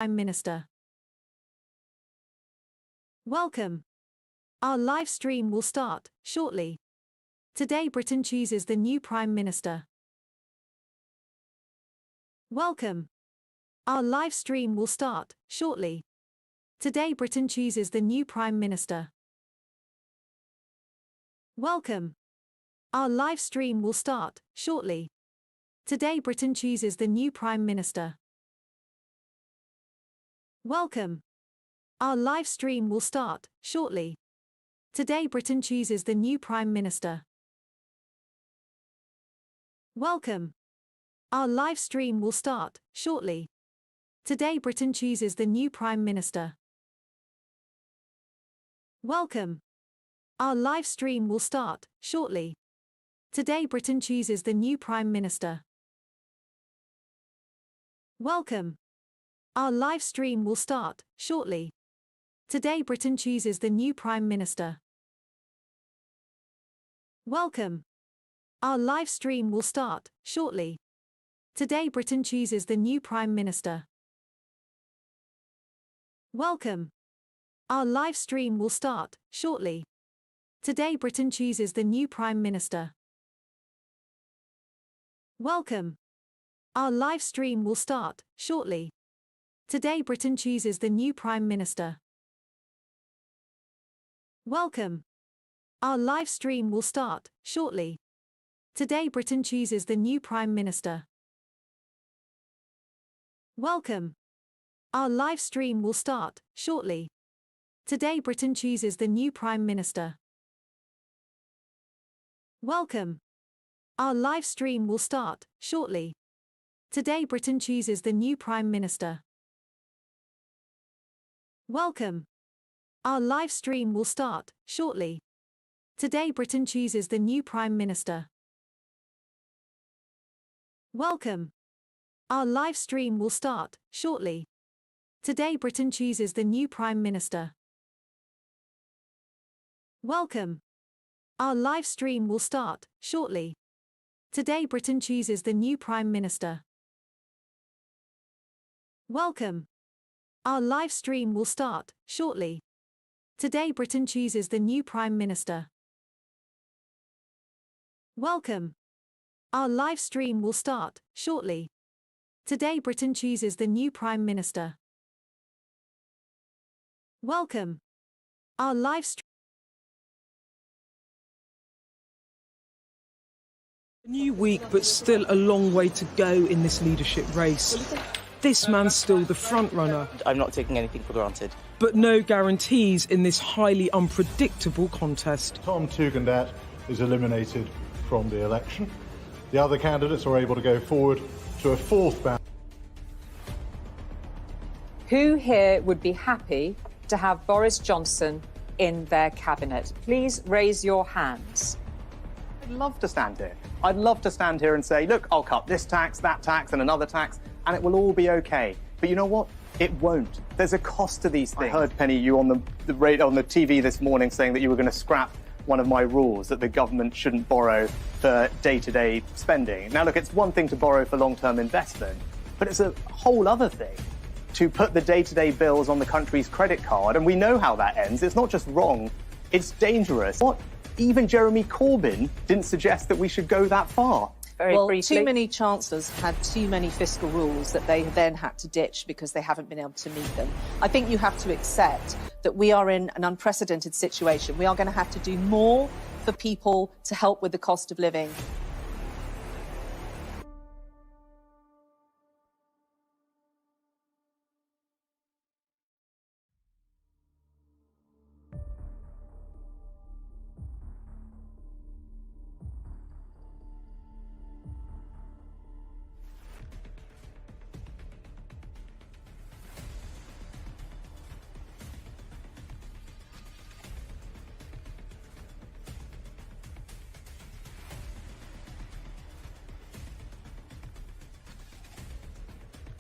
Prime Minister. Welcome. Our live stream will start shortly. Today Britain chooses the new Prime Minister. Welcome. Our live stream will start shortly. Today Britain chooses the new Prime Minister. Welcome. Our live stream will start shortly. Today Britain chooses the new Prime Minister. Welcome. Our live stream will start shortly. Today Britain chooses the new Prime Minister. Welcome. Our live stream will start shortly. Today Britain chooses the new Prime Minister. Welcome. Our live stream will start shortly. Today Britain chooses the new Prime Minister. Welcome. Our live stream will start shortly. Today Britain chooses the new Prime Minister. Welcome. Our live stream will start shortly. Today Britain chooses the new Prime Minister. Welcome. Our live stream will start shortly. Today Britain chooses the new Prime Minister. Welcome. Our live stream will start shortly. Today Britain chooses the new Prime Minister. Welcome. Our live stream will start shortly. Today Britain chooses the new Prime Minister. Welcome. Our live stream will start shortly. Today Britain chooses the new Prime Minister. Welcome. Our live stream will start shortly. Today Britain chooses the new Prime Minister. Welcome. Our live stream will start shortly. Today Britain chooses the new Prime Minister. Welcome. Our live stream will start shortly. Today Britain chooses the new Prime Minister. Welcome. Our live stream will start shortly. Today Britain chooses the new Prime Minister. Welcome. Our live stream will start shortly. Today Britain chooses the new Prime Minister. Welcome. Our live stream will start shortly. Today Britain chooses the new Prime Minister. Welcome. Our live stream. A new week, but still a long way to go in this leadership race. This man's still the front runner. I'm not taking anything for granted. But no guarantees in this highly unpredictable contest. Tom Tugendhat is eliminated from the election. The other candidates are able to go forward to a fourth ballot. Who here would be happy to have Boris Johnson in their cabinet? Please raise your hands. I'd love to stand here. I'd love to stand here and say, look, I'll cut this tax, that tax, and another tax, and it will all be okay. But you know what? It won't. There's a cost to these things. I heard, Penny, you on the TV this morning saying that you were going to scrap one of my rules, that the government shouldn't borrow for day-to-day spending. Now, look, it's one thing to borrow for long-term investment, but it's a whole other thing to put the day-to-day bills on the country's credit card, and we know how that ends. It's not just wrong, it's dangerous. What? Even Jeremy Corbyn didn't suggest that we should go that far. Very briefly. Too many chancellors have had too many fiscal rules that they then had to ditch because they haven't been able to meet them. I think you have to accept that we are in an unprecedented situation. We are going to have to do more for people to help with the cost of living.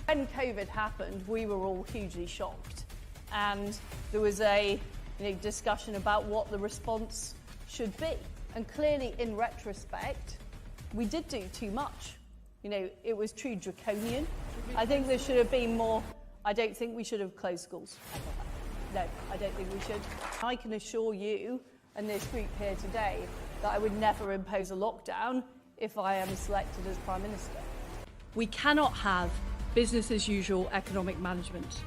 When COVID happened, we were all hugely shocked, and there was a discussion about what the response should be. And clearly, in retrospect, we did do too much. It was too draconian. I think there should have been more I don't think we should have closed schools. No, I don't think we should. I can assure you and this group here today that I would never impose a lockdown if I am selected as Prime Minister. We cannot have business as usual economic management,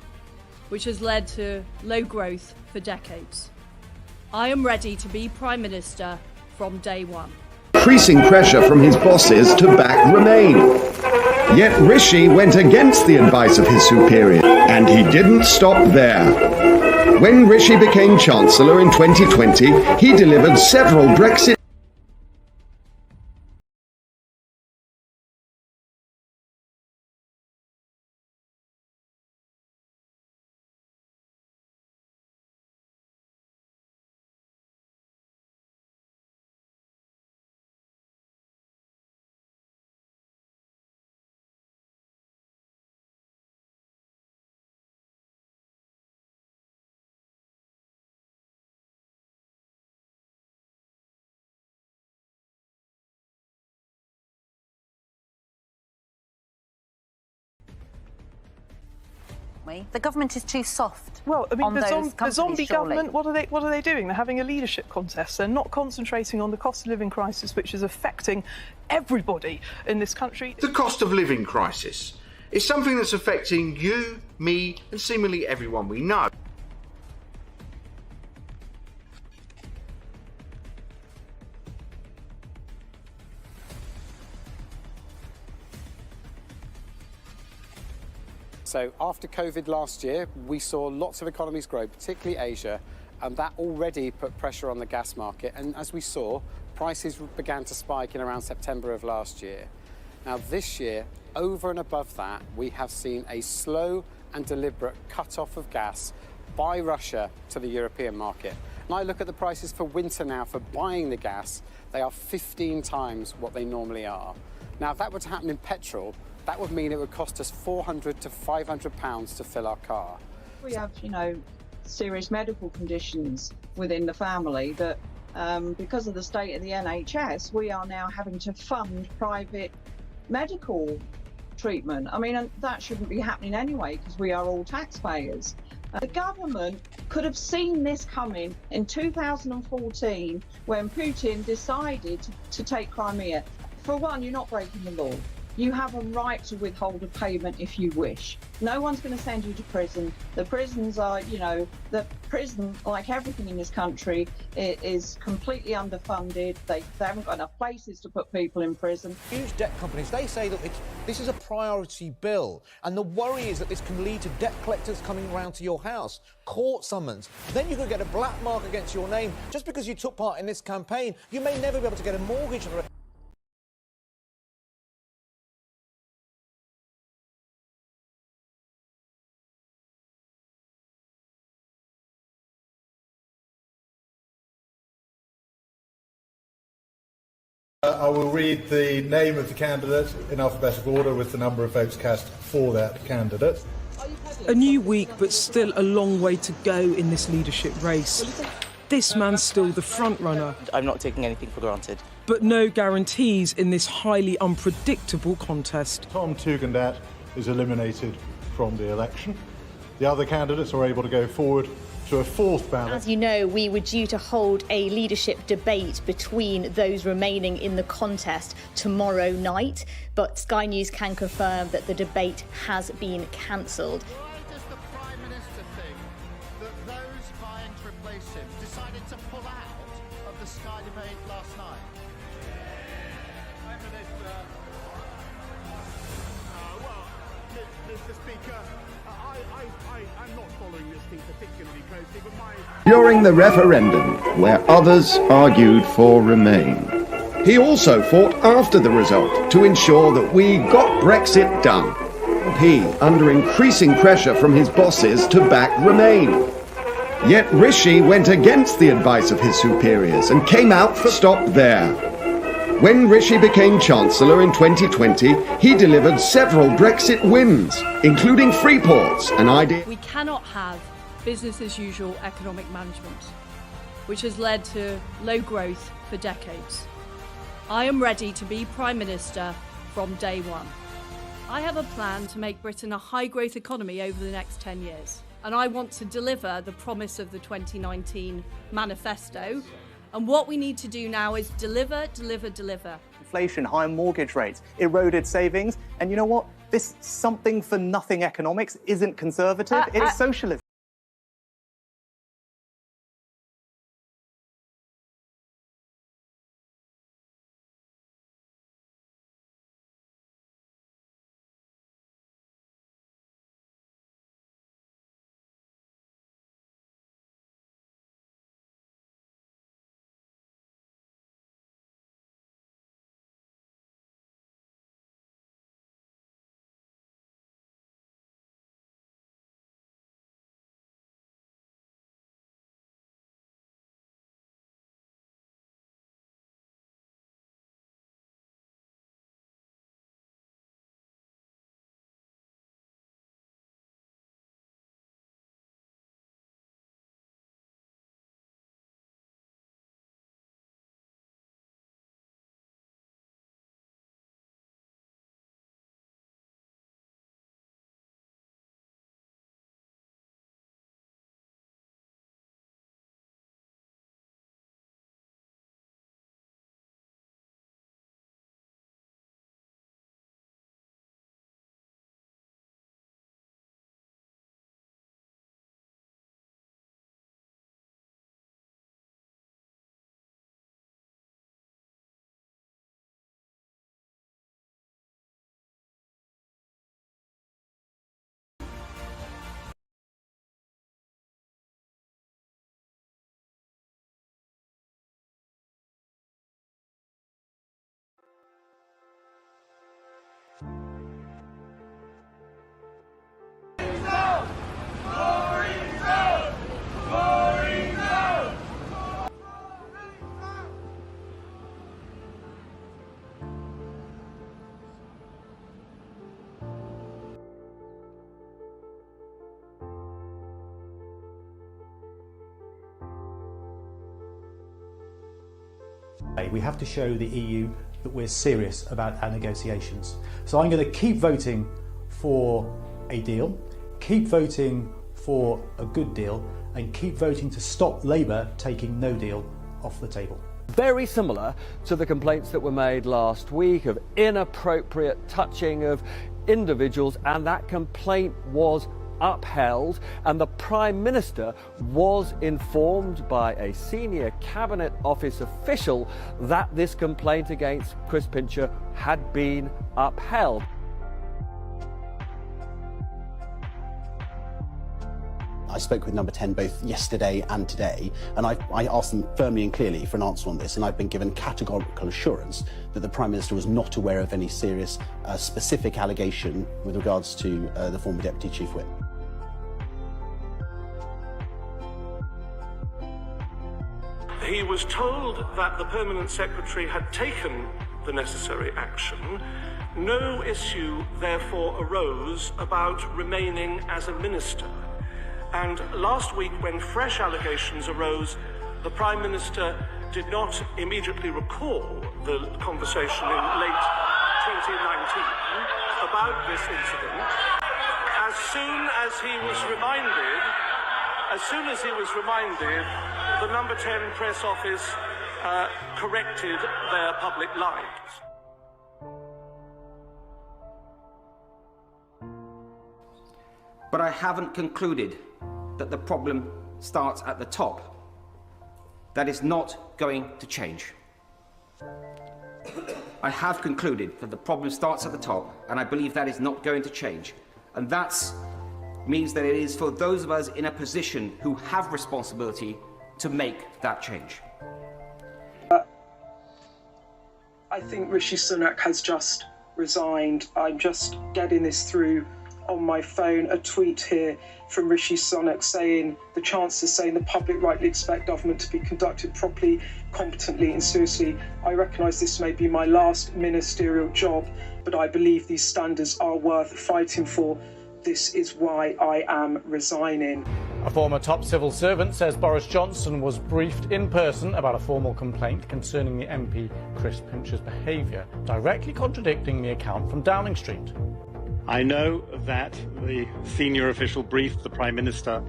which has led to low growth for decades. I am ready to be Prime Minister from day one. Increasing pressure from his bosses to back Remain. Yet Rishi went against the advice of his superior, and he didn't stop there. When Rishi became Chancellor in 2020, he delivered several Brexit The government is too soft. Well, I mean, on the zombie surely. government, what are they doing? They're having a leadership contest. They're not concentrating on the cost of living crisis, which is affecting everybody in this country. The cost of living crisis is something that's affecting you, me, and seemingly everyone we know. So after COVID last year, we saw lots of economies grow, particularly Asia, and that already put pressure on the gas market. And as we saw, prices began to spike in around September of last year. Now this year, over and above that, we have seen a slow and deliberate cut-off of gas by Russia to the European market. And I look at the prices for winter now for buying the gas, they are 15 times what they normally are. Now, if that were to happen in petrol, that would mean it would cost us £400 to £500 to fill our car. We have, serious medical conditions within the family that, because of the state of the NHS, we are now having to fund private medical treatment. I mean, and that shouldn't be happening anyway because we are all taxpayers. The government could have seen this coming in 2014 when Putin decided to take Crimea. For one, you're not breaking the law. You have a right to withhold a payment if you wish. No one's going to send you to prison. The prisons are, the prison, like everything in this country, it is completely underfunded. They haven't got enough places to put people in prison. Huge debt companies, they say that this is a priority bill. And the worry is that this can lead to debt collectors coming around to your house, court summons. Then you could get a black mark against your name. Just because you took part in this campaign, you may never be able to get a mortgage for it. I will read the name of the candidate in alphabetical order with the number of votes cast for that candidate. A new week, but still a long way to go in this leadership race. This man's still the front runner. I'm not taking anything for granted. But no guarantees in this highly unpredictable contest. Tom Tugendhat is eliminated from the election. The other candidates are able to go forward to a fourth ballot. As you know, we were due to hold a leadership debate between those remaining in the contest tomorrow night, but Sky News can confirm that the debate has been cancelled. Why does the Prime Minister think that those vying to replace him decided to pull out of the Sky debate last night? Prime Minister. Mr. Speaker, I'm not following this thing particularly closely, but during the referendum, where others argued for Remain. He also fought after the result to ensure that we got Brexit done. He under increasing pressure from his bosses to back Remain. Yet Rishi went against the advice of his superiors and came out for stop there. When Rishi became Chancellor in 2020, he delivered several Brexit wins, including free ports, an idea. We cannot have business as usual economic management, which has led to low growth for decades. I am ready to be Prime Minister from day one. I have a plan to make Britain a high-growth economy over the next 10 years. And I want to deliver the promise of the 2019 manifesto. And what we need to do now is deliver, deliver, deliver. Inflation, higher mortgage rates, eroded savings. And you know what? This something-for-nothing economics isn't conservative, it's socialism. We have to show the EU that we're serious about our negotiations. So I'm going to keep voting for a deal, keep voting for a good deal, and keep voting to stop Labour taking no deal off the table. Very similar to the complaints that were made last week of inappropriate touching of individuals, and that complaint was upheld, and the Prime Minister was informed by a senior Cabinet Office official that this complaint against Chris Pincher had been upheld. I spoke with Number 10 both yesterday and today, and I asked them firmly and clearly for an answer on this, and I've been given categorical assurance that the Prime Minister was not aware of any serious specific allegation with regards to the former Deputy Chief Whip. He was told that the Permanent Secretary had taken the necessary action. No issue, therefore, arose about remaining as a minister. And last week, when fresh allegations arose, the Prime Minister did not immediately recall the conversation in late 2019 about this incident. As soon as he was reminded, the Number 10 press office corrected their public lines. But I haven't concluded that the problem starts at the top. That is not going to change. I have concluded that the problem starts at the top, and I believe that is not going to change. And that means that it is for those of us in a position who have responsibility to make that change. I think Rishi Sunak has just resigned. I'm just getting this through on my phone, a tweet here from Rishi Sunak saying the Chancellor saying the public rightly expect government to be conducted properly, competently and seriously. I recognise this may be my last ministerial job, but I believe these standards are worth fighting for. This is why I am resigning. A former top civil servant says Boris Johnson was briefed in person about a formal complaint concerning the MP Chris Pincher's behaviour, directly contradicting the account from Downing Street. I know that the senior official briefed the Prime Minister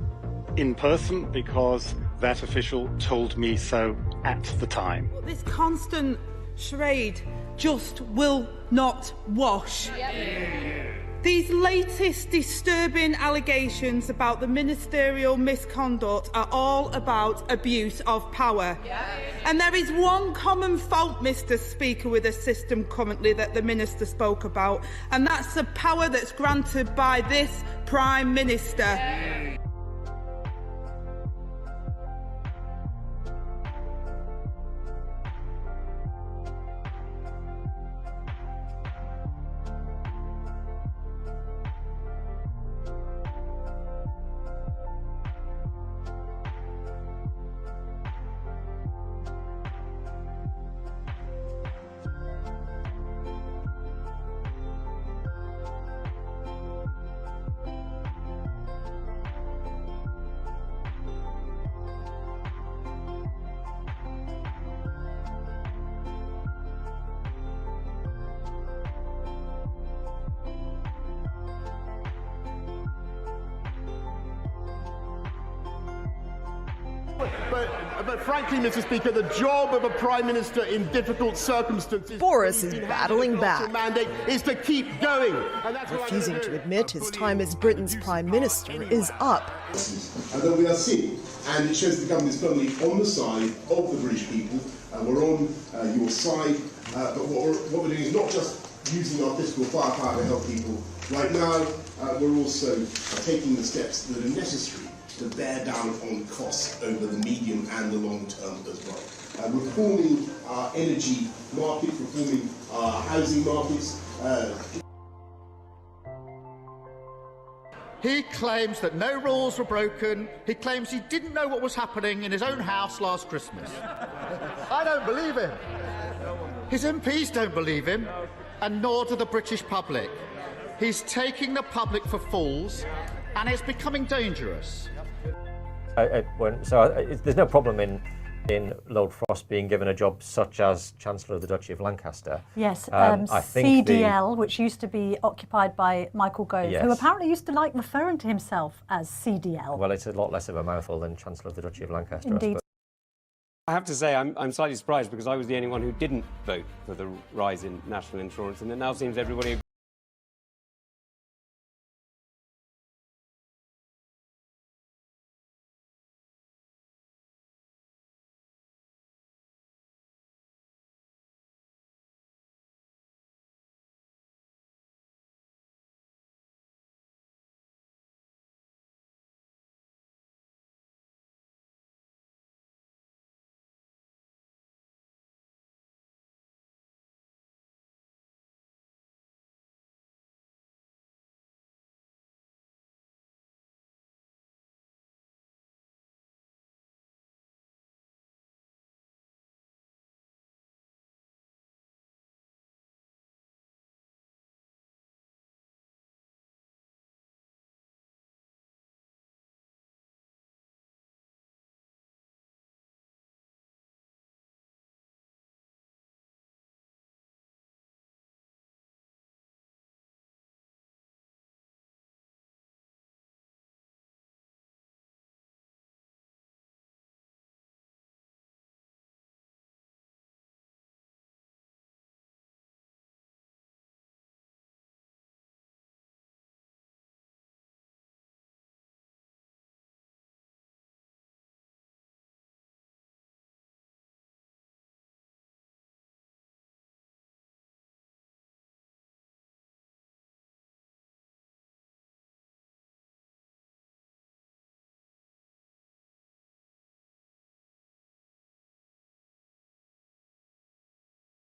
in person because that official told me so at the time. This constant charade just will not wash. These latest disturbing allegations about the ministerial misconduct are all about abuse of power. And there is one common fault, Mr. Speaker, with the system currently that the Minister spoke about, and that's the power that's granted by this Prime Minister. But frankly, Mr. Speaker, the job of a Prime Minister in difficult circumstances... Boris is battling back. ...mandate is to keep going. And that's refusing to admit his time as Britain's Prime Minister is up. And that we are seeing, and it shows the government is firmly on the side of the British people. We're on your side, but what we're doing is not just using our fiscal firepower to help people. Right now, we're also taking the steps that are necessary to bear down on costs over the medium and the long term as well. Reforming our energy market, reforming our housing markets. He claims that no rules were broken. He claims he didn't know what was happening in his own house last Christmas. I don't believe him. His MPs don't believe him, and nor do the British public. He's taking the public for fools, and it's becoming dangerous. There's no problem in Lord Frost being given a job such as Chancellor of the Duchy of Lancaster. Yes, I think CDL, which used to be occupied by Michael Gove, Yes. who apparently used to like referring to himself as CDL. Well, it's a lot less of a mouthful than Chancellor of the Duchy of Lancaster. Indeed. I have to say I'm slightly surprised because I was the only one who didn't vote for the rise in national insurance, and it now seems everybody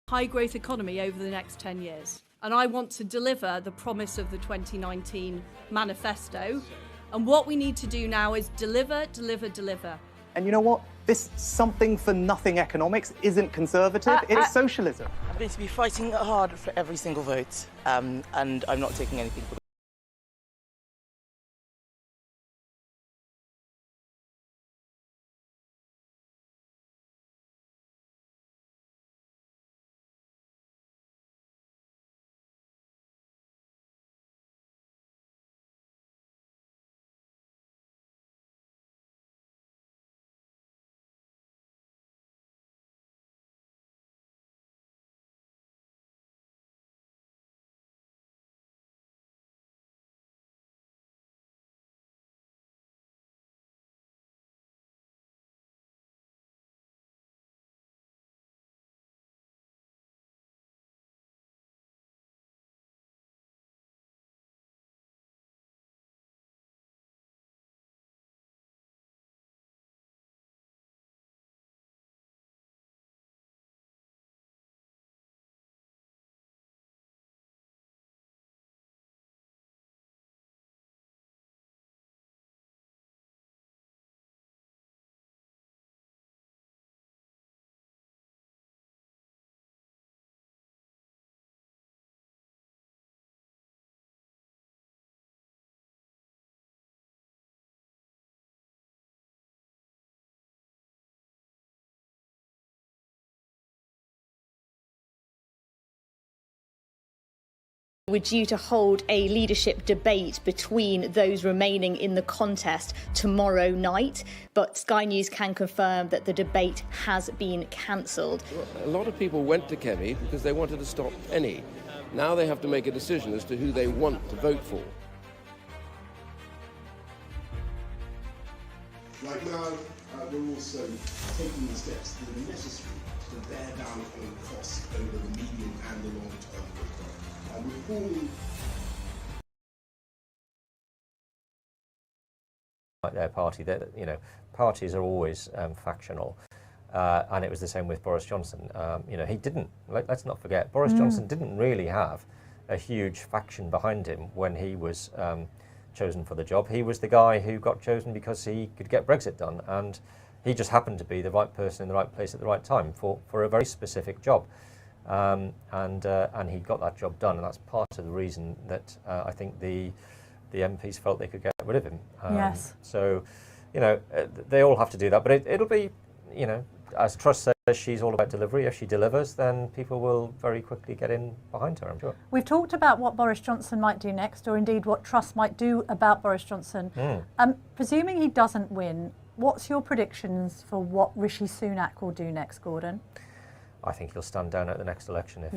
high growth economy over the next 10 years. And I want to deliver the promise of the 2019 manifesto. And what we need to do now is deliver, deliver, deliver. And you know what? This something for nothing economics isn't conservative, it's socialism. I'm going to be fighting hard for every single vote, and I'm not taking anything for We're due to hold a leadership debate between those remaining in the contest tomorrow night, but Sky News can confirm that the debate has been cancelled. A lot of people went to Kemi because they wanted to stop Penny. Now they have to make a decision as to who they want to vote for. Right now, we're also taking the steps that are necessary to bear down on costs over the medium and the long term. Reforming like their party, that parties are always factional, and it was the same with Boris Johnson. He didn't. Let's not forget, Boris Johnson didn't really have a huge faction behind him when he was chosen for the job. He was the guy who got chosen because he could get Brexit done, and he just happened to be the right person in the right place at the right time for a very specific job. And he got that job done, and that's part of the reason that I think the MPs felt they could get rid of him. Yes. So, they all have to do that, but it'll be, as Truss says, she's all about delivery. If she delivers, then people will very quickly get in behind her, I'm sure. We've talked about what Boris Johnson might do next, or indeed what Truss might do about Boris Johnson. Presuming he doesn't win, what's your predictions for what Rishi Sunak will do next, Gordon? I think he'll stand down at the next election if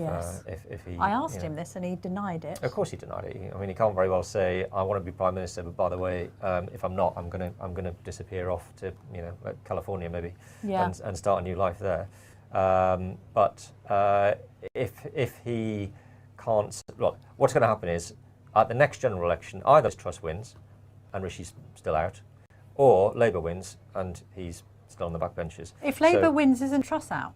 he. I asked him this and he denied it. Of course he denied it. I mean, he can't very well say, "I want to be Prime Minister, but by the way, if I'm not, I'm gonna disappear off to California maybe, and start a new life there." But if he can't, look, what's going to happen is at the next general election, either Truss wins and Rishi's still out, or Labour wins and he's still on the backbenches. If Labour wins, isn't Truss out?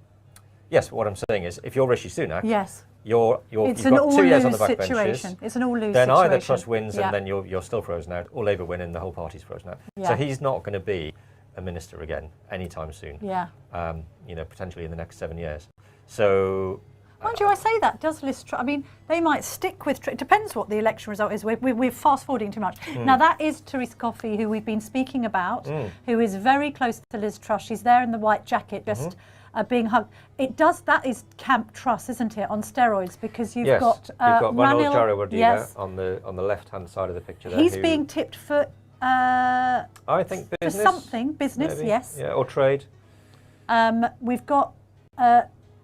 Yes, what I'm saying is, if you're Rishi Sunak, yes, you've got 2 years on the backbenches. Situation. It's an all-lose then situation. either Truss wins and then you're still frozen out, or Labour win and the whole party's frozen out. Yeah. So he's not going to be a minister again anytime soon. Yeah. Potentially in the next 7 years. So. Mind you, I say that, does Liz Truss, I mean, they might stick with, it depends what the election result is, we're fast-forwarding too much. Now that is Theresa Coffey, who we've been speaking about, who is very close to Liz Truss. She's there in the white jacket, just being hugged. That is Camp Truss, isn't it, on steroids, because you've got Ranil Jariwardena on the left-hand side of the picture there. He's being tipped for... I think business. For something, business, maybe. yes. Yeah, or trade. We've got...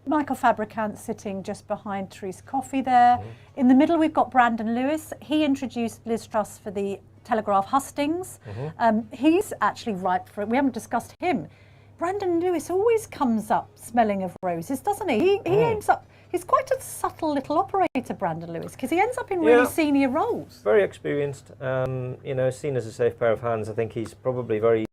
Michael Fabricant sitting just behind Theresa Coffey there. In the middle, we've got Brandon Lewis. He introduced Liz Truss for the Telegraph hustings. He's actually ripe for it. We haven't discussed him. Brandon Lewis always comes up smelling of roses, doesn't he? He ends up... He's quite a subtle little operator, Brandon Lewis, because he ends up in really senior roles. Very experienced, seen as a safe pair of hands. I think he's probably very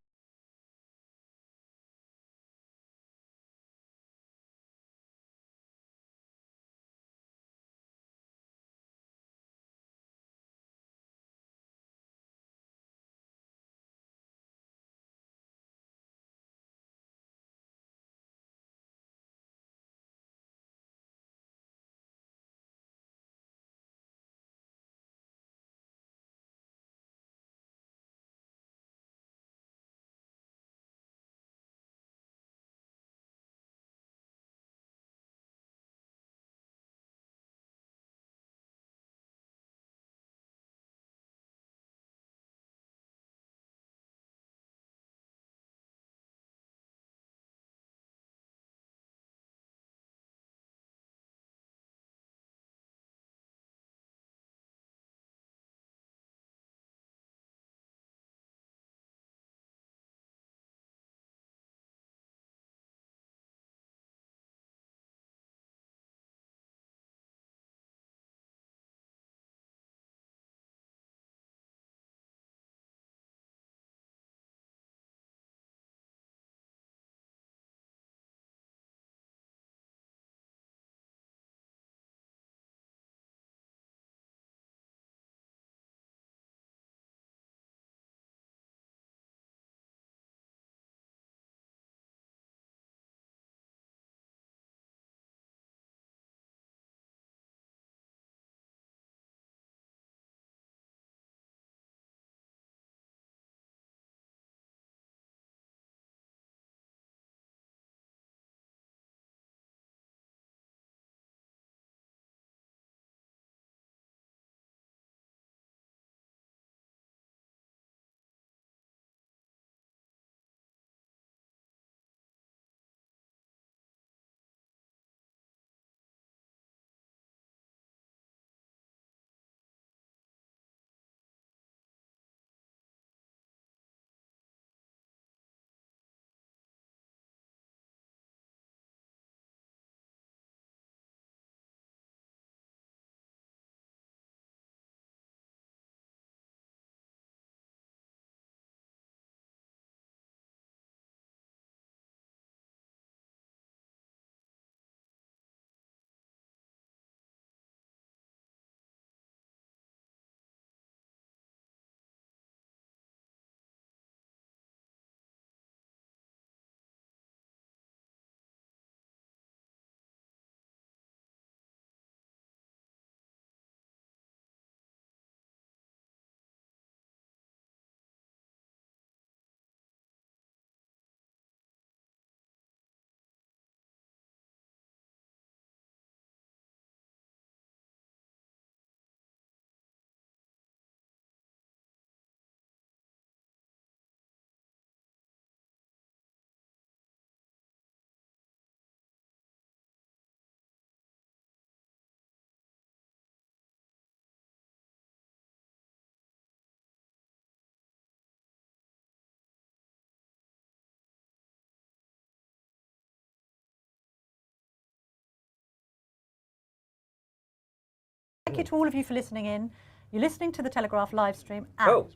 Thank you to all of you for listening in. You're listening to the Telegraph live stream. And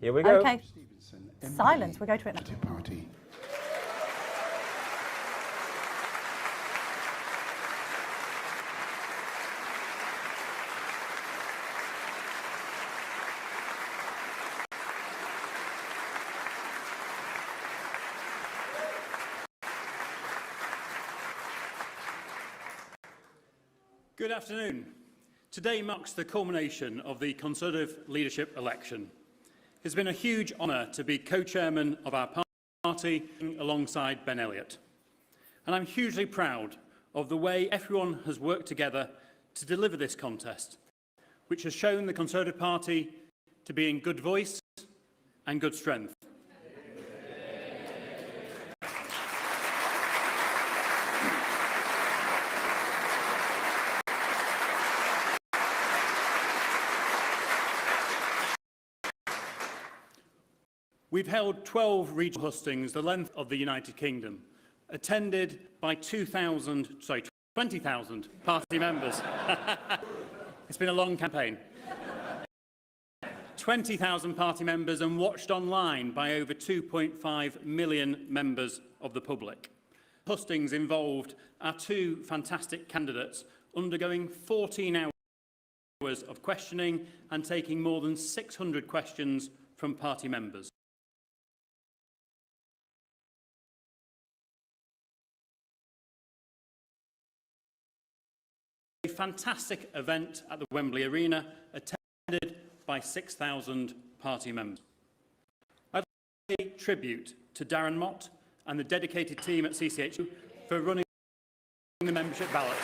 here we go. Okay. Silence. We'll go to it now. Party. Good afternoon. Today marks the culmination of the Conservative leadership election. It's been a huge honour to be co-chairman of our party alongside Ben Elliott. And I'm hugely proud of the way everyone has worked together to deliver this contest, which has shown the Conservative Party to be in good voice and good strength. We've held 12 regional hustings the length of the United Kingdom, attended by 20,000 party members. It's been a long campaign. 20,000 party members and watched online by over 2.5 million members of the public. Hustings involved our two fantastic candidates undergoing 14 hours of questioning and taking more than 600 questions from party members. A fantastic event at the Wembley Arena, attended by 6,000 party members. I'd like to pay tribute to Darren Mott and the dedicated team at CCHU for running the membership ballot.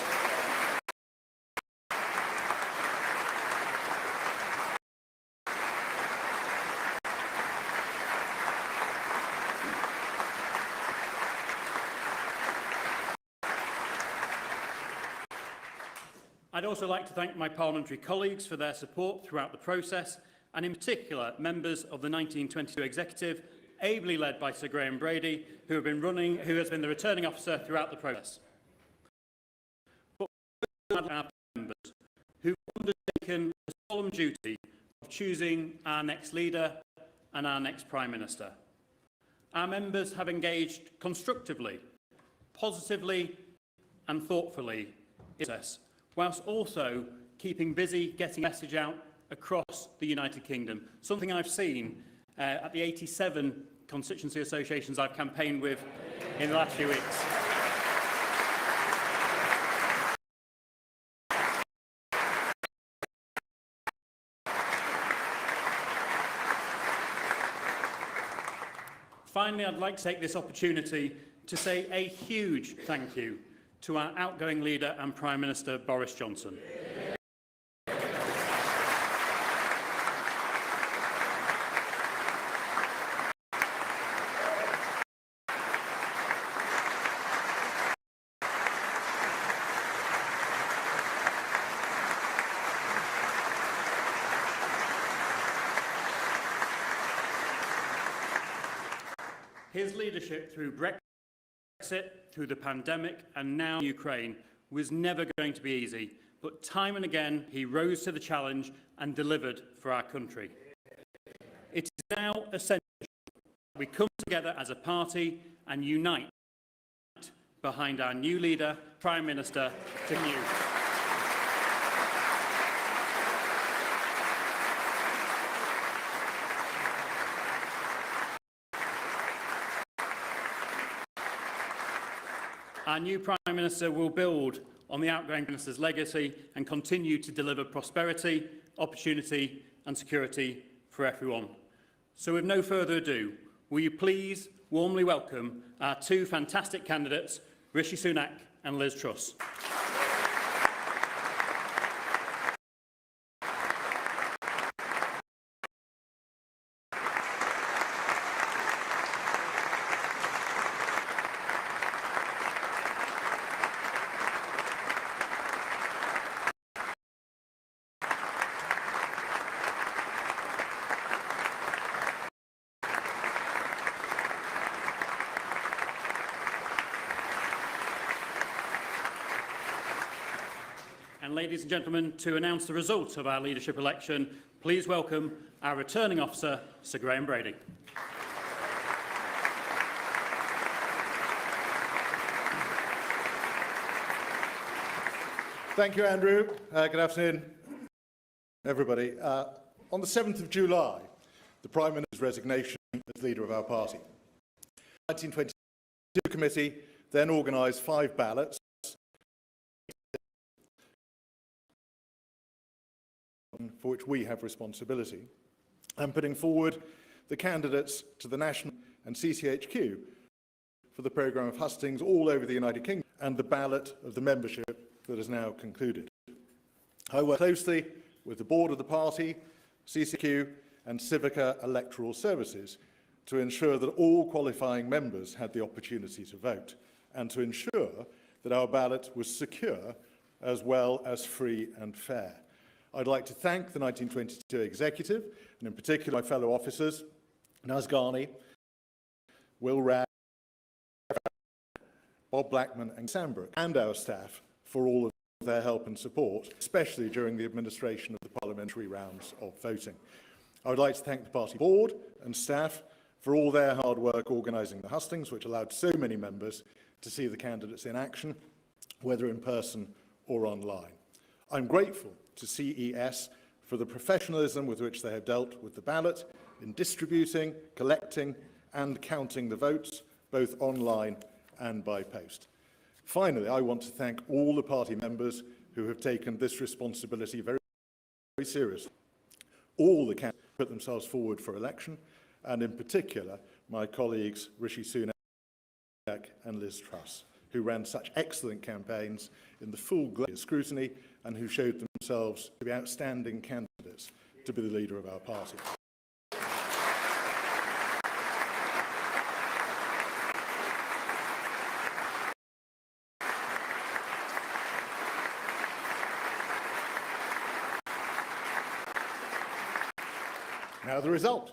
I'd also like to thank my parliamentary colleagues for their support throughout the process, and in particular members of the 1922 executive, ably led by Sir Graham Brady, who has been the returning officer throughout the process. But our members who have undertaken the solemn duty of choosing our next leader and our next Prime Minister. Our members have engaged constructively, positively and thoughtfully in the process, whilst also keeping busy getting a message out across the United Kingdom, something I've seen at the 87 constituency associations I've campaigned with in the last few weeks. Finally, I'd like to take this opportunity to say a huge thank you to our outgoing leader and Prime Minister, Boris Johnson. His leadership through Brexit, through the pandemic and now Ukraine was never going to be easy, but time and again he rose to the challenge and delivered for our country. It is now essential that we come together as a party and unite behind our new leader, Prime Minister, to you. Our new Prime Minister will build on the outgoing Minister's legacy and continue to deliver prosperity, opportunity and security for everyone. So with no further ado, will you please warmly welcome our two fantastic candidates, Rishi Sunak and Liz Truss. And ladies and gentlemen, to announce the result of our leadership election, please welcome our returning officer, Sir Graham Brady. Thank you, Andrew. Good afternoon, everybody. On the 7th of July, the Prime Minister's resignation as leader of our party. The 1922 committee then organised 5 ballots for which we have responsibility, and putting forward the candidates to the National and CCHQ for the programme of hustings all over the United Kingdom and the ballot of the membership that is now concluded. I work closely with the board of the party, CCHQ and Civica Electoral Services to ensure that all qualifying members had the opportunity to vote and to ensure that our ballot was secure as well as free and fair. I'd like to thank the 1922 executive, and in particular my fellow officers, Naz Ghani, Will Ragg, Bob Blackman and Sambrook, and our staff for all of their help and support, especially during the administration of the parliamentary rounds of voting. I would like to thank the party board and staff for all their hard work organising the hustings, which allowed so many members to see the candidates in action, whether in person or online. I'm grateful to CES for the professionalism with which they have dealt with the ballot in distributing, collecting and counting the votes, both online and by post. Finally, I want to thank all the party members who have taken this responsibility very, very seriously. All the candidates put themselves forward for election, and in particular, my colleagues Rishi Sunak and Liz Truss, who ran such excellent campaigns in the full glare of scrutiny and who showed themselves to be outstanding candidates to be the leader of our party. Now the result.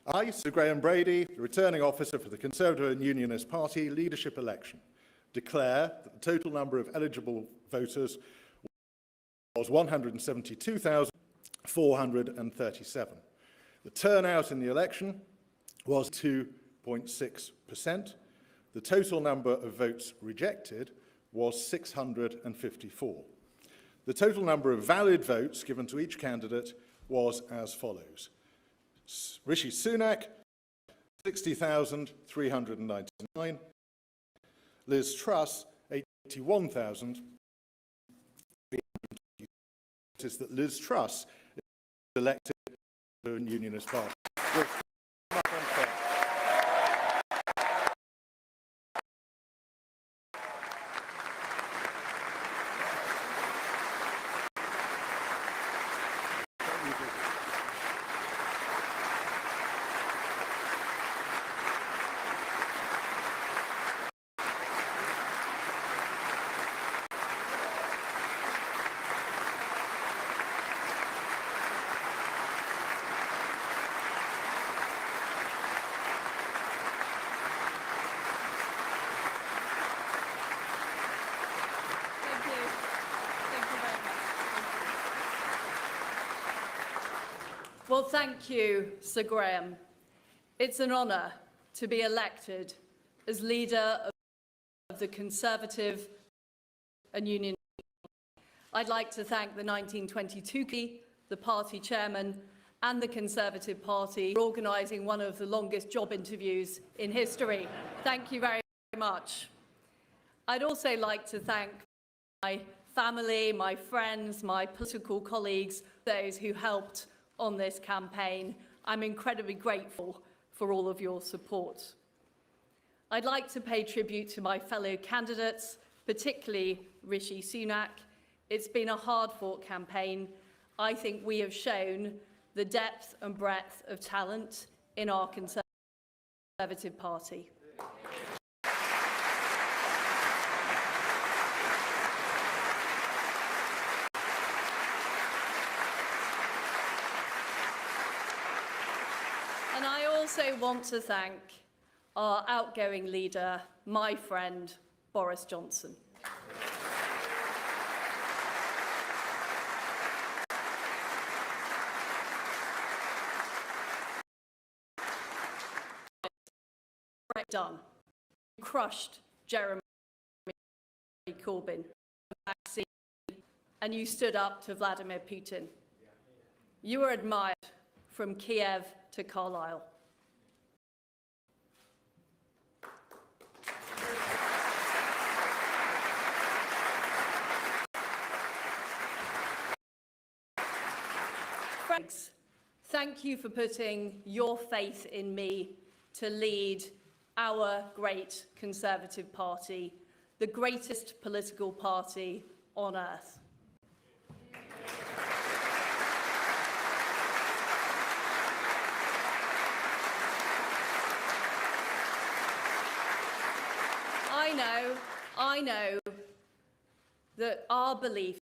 I, Sir Graham Brady, the returning officer for the Conservative and Unionist Party leadership election, declare that the total number of eligible voters was 172,437. The turnout in the election was 2.6%. The total number of votes rejected was 654. The total number of valid votes given to each candidate was as follows. Rishi Sunak, 60,399. Liz Truss, 81,300. Notice that Liz Truss is elected to a Unionist Party. Well, thank you, Sir Graham. It's an honour to be elected as leader of the Conservative and Union. I'd like to thank the 1922 committee, the party chairman and the Conservative Party for organising one of the longest job interviews in history. Thank you very much. I'd also like to thank my family, my friends, my political colleagues, those who helped on this campaign. I'm incredibly grateful for all of your support. I'd like to pay tribute to my fellow candidates, particularly Rishi Sunak. It's been a hard-fought campaign. I think we have shown the depth and breadth of talent in our Conservative Party. And I also want to thank our outgoing leader, my friend, Boris Johnson. done. You crushed Jeremy Corbyn, and you stood up to Vladimir Putin. You were admired from Kiev to Carlisle. Friends, thank you for putting your faith in me to lead our great Conservative Party, the greatest political party on earth. I know that our beliefs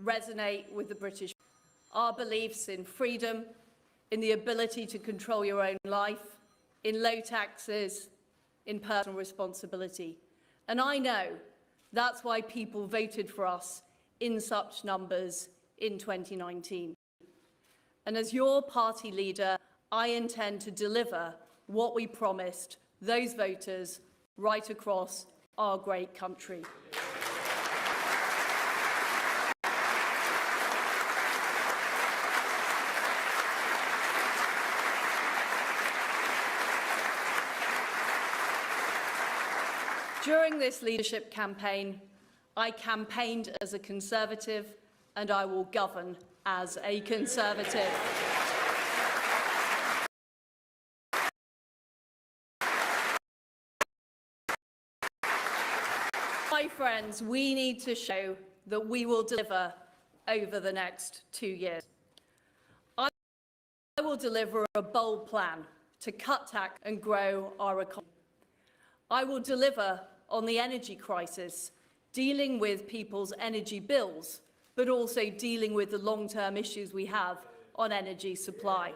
resonate with the British. Our beliefs in freedom, in the ability to control your own life, in low taxes, in personal responsibility. And I know that's why people voted for us in such numbers in 2019. And as your party leader, I intend to deliver what we promised those voters right across our great country. During this leadership campaign, I campaigned as a Conservative and I will govern as a Conservative. My friends, we need to show that we will deliver over the next 2 years. I will deliver a bold plan to cut tax and grow our economy. I will deliver on the energy crisis, dealing with people's energy bills, but also dealing with the long-term issues we have on energy supply.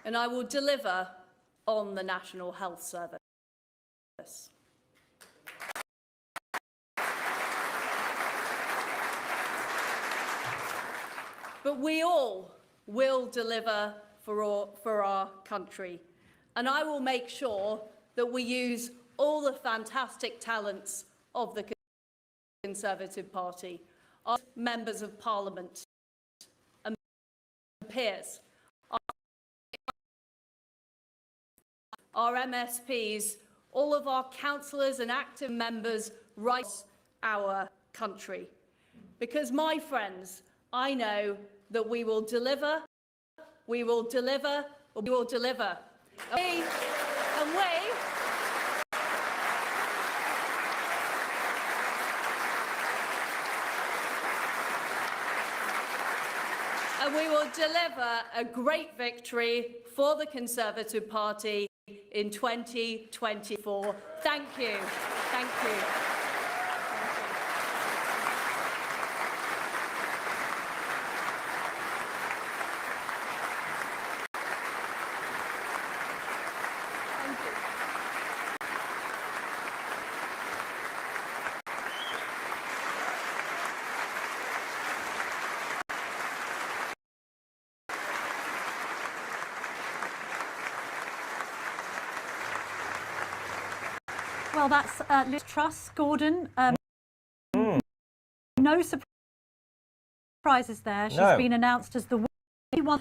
And I will deliver on the National Health Service. But we all will deliver for our country. And I will make sure that we use all the fantastic talents of the Conservative Party, our members of Parliament and peers, our MSPs, all of our councillors and active members right across our country. Because, my friends, I know that we will deliver, we will deliver, we will deliver. And we will deliver a great victory for the Conservative Party in 2024. Thank you. Thank you. Well, that's Liz Truss, Gordon. No surprises there. She's been announced as the one